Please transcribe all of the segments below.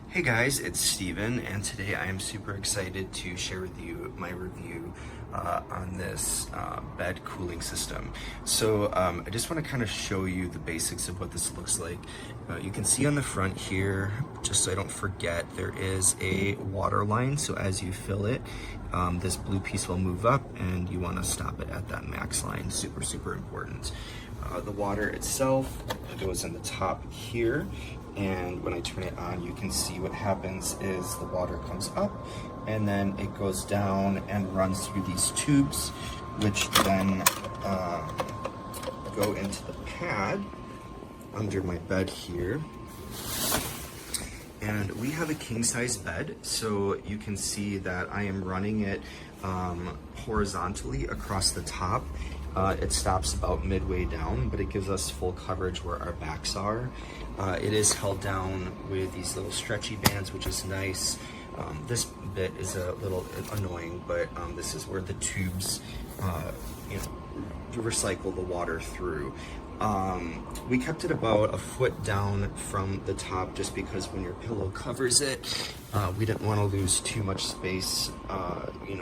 Hey guys, it's Steven, and today I am super excited to share with you my review on this bed cooling system. So I just want to kind of show you the basics of what this looks like. You can see on the front here, just so I don't forget, there is a water line. So as you fill it, this blue piece will move up and you want to stop it at that max line. Super, super important. The water itself goes in the top here, and when I turn it on, you can see what happens is the water comes up and then it goes down and runs through these tubes, which then go into the pad under my bed here. And we have a king size bed, so you can see that I am running it horizontally across the top. It stops about midway down, but it gives us full coverage where our backs are. It is held down with these little stretchy bands, which is nice. This bit is a little annoying, but this is where the tubes, you recycle the water through. We kept it about a foot down from the top just because when your pillow covers it, we didn't want to lose too much space,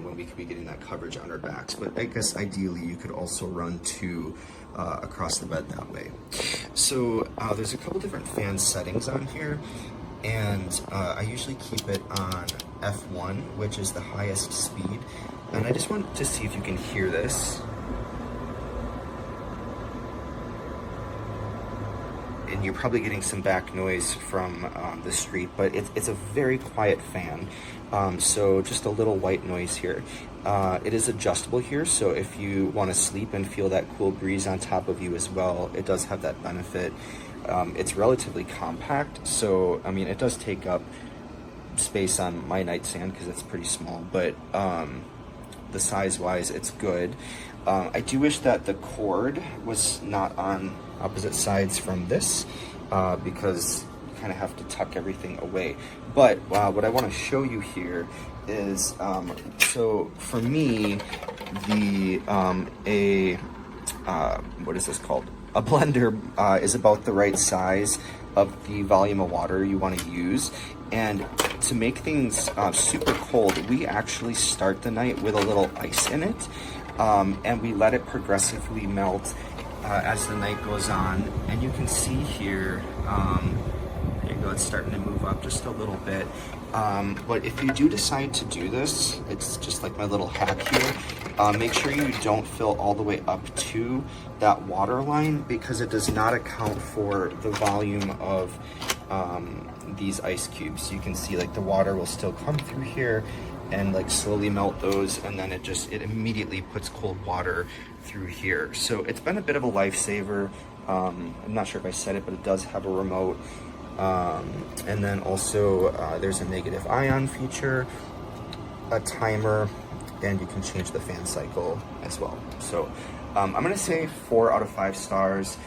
when we could be getting that coverage on our backs. But I guess ideally you could also run two across the bed that way. So there's a couple different fan settings on here, and I usually keep it on F1, which is the highest speed. And I just want to see if you can hear this. And you're probably getting some back noise from the street, but it's a very quiet fan. So just a little white noise here. It is adjustable here, so if you want to sleep and feel that cool breeze on top of you as well, it does have that benefit. It's relatively compact, so I mean, it does take up space on my nightstand because it's pretty small, but the size-wise, it's good. I do wish that the cord was not on opposite sides from this because you kind of have to tuck everything away. But what I want to show you here is, so for me, what is this called? A blender is about the right size of the volume of water you want to use. And to make things super cold, we actually start the night with a little ice in it, and we let it progressively melt as the night goes on. And you can see here, there you go, it's starting to move up just a little bit. But if you do decide to do this, it's just like my little hack here. Make sure you don't fill all the way up to that water line, because it does not account for the volume of these ice cubes. You can see like the water will still come through here and like slowly melt those, and then it immediately puts cold water through here. So it's been a bit of a lifesaver. I'm not sure if I said it, but it does have a remote. And then also there's a negative ion feature, a timer, and you can change the fan cycle as well. So I'm gonna say 4 out of 5 stars,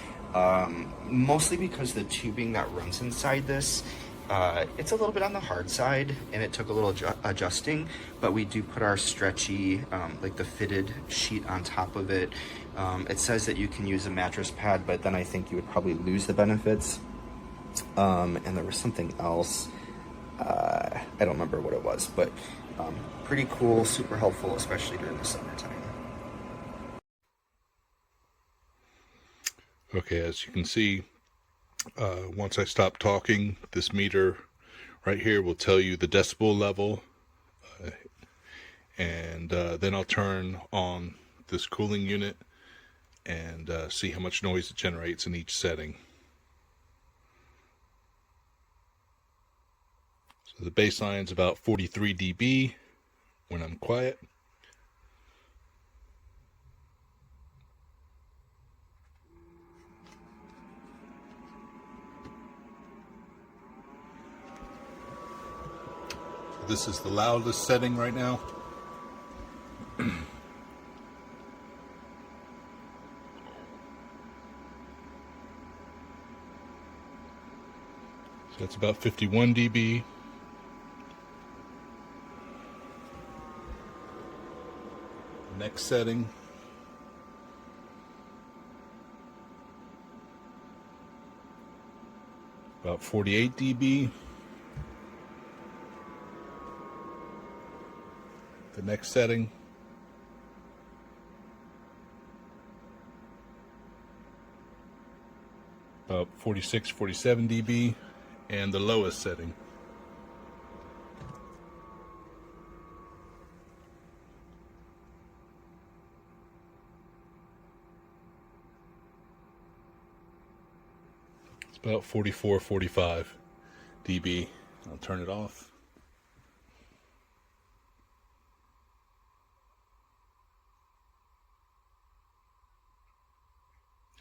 mostly because the tubing that runs inside this, it's a little bit on the hard side and it took a little adjusting, but we do put our stretchy, like the fitted sheet on top of it. It says that you can use a mattress pad, but then I think you would probably lose the benefits. And there was something else, I don't remember what it was, but pretty cool, super helpful, especially during the summertime. Okay, as you can see, once I stop talking, this meter right here will tell you the decibel level, and then I'll turn on this cooling unit and see how much noise it generates in each setting. So the baseline is about 43 dB when I'm quiet. So this is the loudest setting right now. So that's about 51 dB. Next setting, about 48 dB. The next setting, about 46, 47 dB, and the lowest setting, it's about 44, 45 dB. I'll turn it off.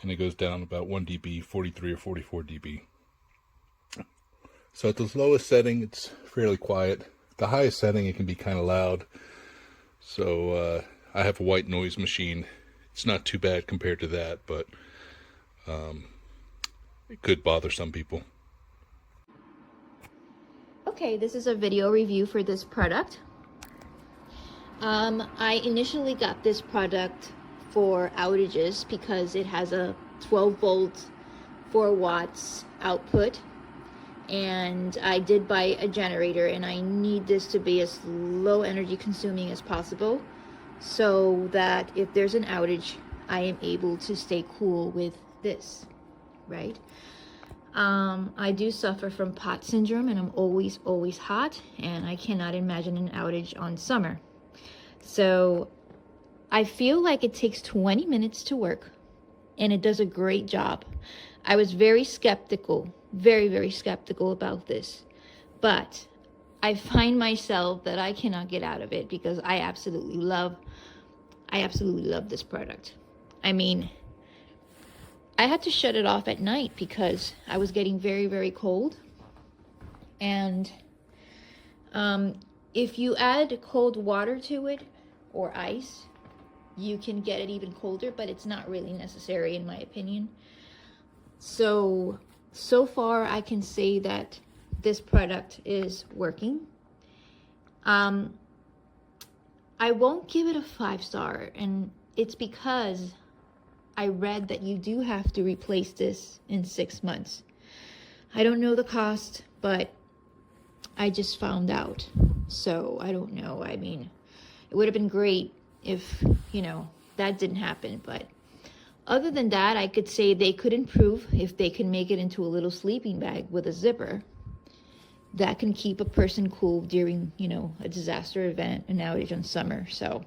And it goes down about 1 dB, 43 or 44 dB. So at the lowest setting, it's fairly quiet. The highest setting, it can be kind of loud. So I have a white noise machine. It's not too bad compared to that, but it could bother some people. Okay, this is a video review for this product. I initially got this product for outages because it has a 12 volt 4 watts output, and I did buy a generator, and I need this to be as low energy consuming as possible so that if there's an outage I am able to stay cool with this, right? I do suffer from pot syndrome, and I'm always hot, and I cannot imagine an outage on summer. So I feel like it takes 20 minutes to work, and it does a great job. I was very skeptical, very skeptical about this, but I find myself that I cannot get out of it because I absolutely love this product. I mean, I had to shut it off at night because I was getting very cold. And if you add cold water to it or ice, you can get it even colder, but it's not really necessary in my opinion. So far I can say that this product is working. I won't give it a 5-star, and it's because I read that you do have to replace this in 6 months. I don't know the cost, but I just found out. So I don't know. I mean, it would have been great if, that didn't happen. But other than that, I could say they could improve if they can make it into a little sleeping bag with a zipper that can keep a person cool during, a disaster event, an outage on summer. So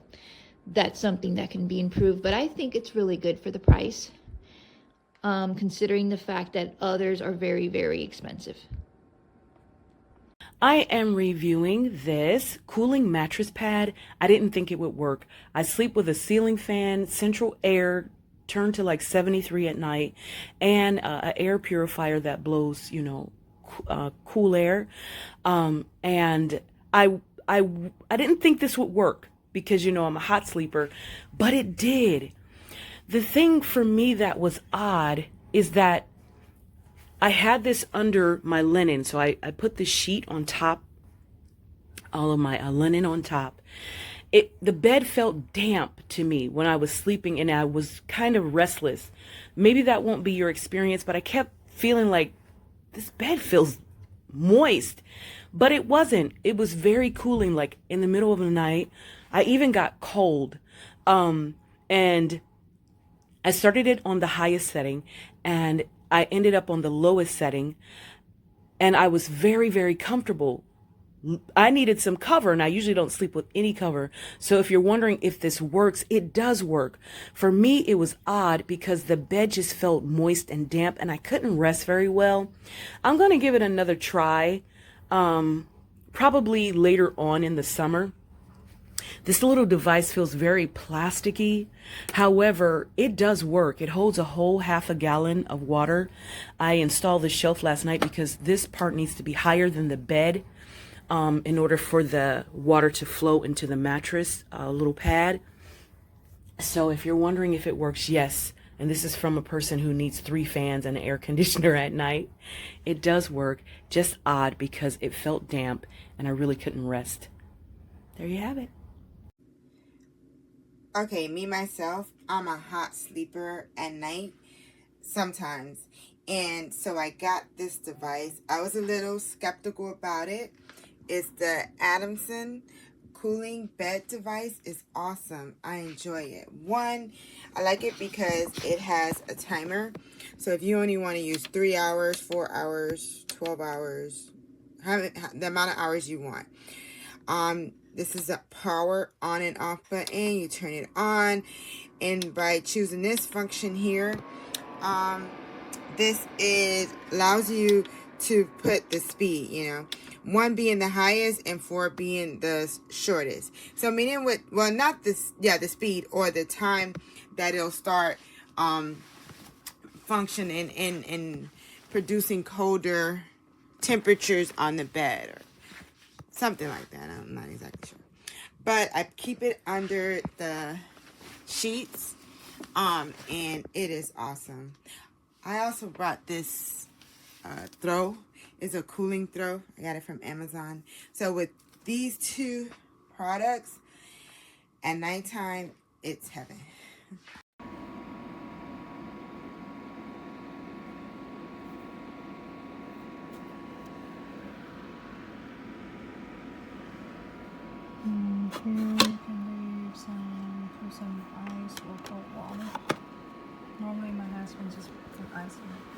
that's something that can be improved, but I think it's really good for the price, considering the fact that others are very expensive. I am reviewing this cooling mattress pad. I didn't think it would work. I sleep with a ceiling fan, central air turned to like 73 at night, and an air purifier that blows, cool air. And I didn't think this would work because, I'm a hot sleeper, but it did. The thing for me that was odd is that I had this under my linen. So I put the sheet on top, all of my linen on top. The bed felt damp to me when I was sleeping, and I was kind of restless. Maybe that won't be your experience, but I kept feeling like this bed feels moist, but it wasn't. It was very cooling, like in the middle of the night. I even got cold. And I started it on the highest setting, and I ended up on the lowest setting, and I was very comfortable. I needed some cover, and I usually don't sleep with any cover. So if you're wondering if this works, it does work. For me, it was odd because the bed just felt moist and damp, and I couldn't rest very well. I'm going to give it another try, probably later on in the summer. This little device feels very plasticky. However, it does work. It holds a whole half a gallon of water. I installed the shelf last night because this part needs to be higher than the bed in order for the water to flow into the mattress little pad. So if you're wondering if it works, yes. And this is from a person who needs 3 fans and an air conditioner at night. It does work. Just odd because it felt damp and I really couldn't rest. There you have it. Okay, me myself, I'm a hot sleeper at night sometimes. And so I got this device. I was a little skeptical about it. It's the Adamson cooling bed device is awesome. I enjoy it. One, I like it because it has a timer. So if you only want to use 3 hours, 4 hours, 12 hours, the amount of hours you want. This is a power on and off button. You turn it on, and by choosing this function here, this allows you to put the speed, 1 being the highest and 4 being the shortest. So meaning with, well, not this, the speed or the time that it'll start functioning and producing colder temperatures on the bed or something like that. I'm not exactly sure. But I keep it under the sheets, and it is awesome. I also brought this throw. It's a cooling throw. I got it from Amazon. So with these 2 products, at nighttime, it's heaven. Here you can leave some ice or cold water. Normally my husband just put ice in it.